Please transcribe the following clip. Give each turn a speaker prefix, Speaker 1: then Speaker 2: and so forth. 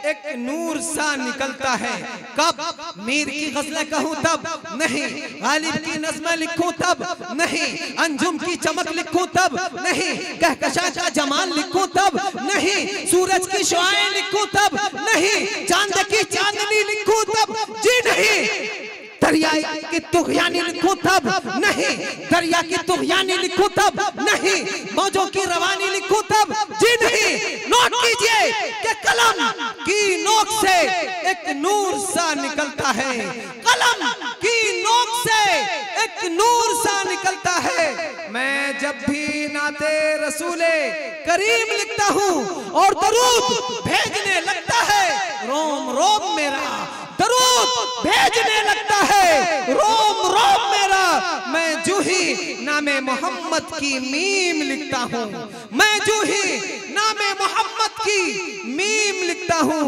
Speaker 1: एक नूर सा निकलता है। कब मीर की गज़लें कहूँ तब नहीं, गालिब की नज़्में लिखूं तब नहीं, अंजुम की चमक लिखूं तब नहीं, कहकशा का जमाल लिखूं तब नहीं, सूरज की शुआएं लिखूं तब नहीं, चांद की चांदनी लिखूं तब जी नहीं, दरिया की तुग़यानी लिखूं तब नहीं, दरिया की तुग़यानी लिखूं तब नहीं, मौजों की रवानी लिखूं तब जी नहीं। नोट कीजिए कि कलम की नोक से एक नूर सा निकलता है, कलम की नोक से एक नूर सा निकलता है। मैं जब भी नाते रसूले करीम लिखता हूँ और दरूद भेजने लगता है रोम रोम मेरा, दरूद भेजने लगता है रोम रोम मेरा। मैं जो ही नामे मोहम्मद की मीम लिखता हूँ, मैं जो ही नामे मोहम्मद की मीम लिखता हूँ।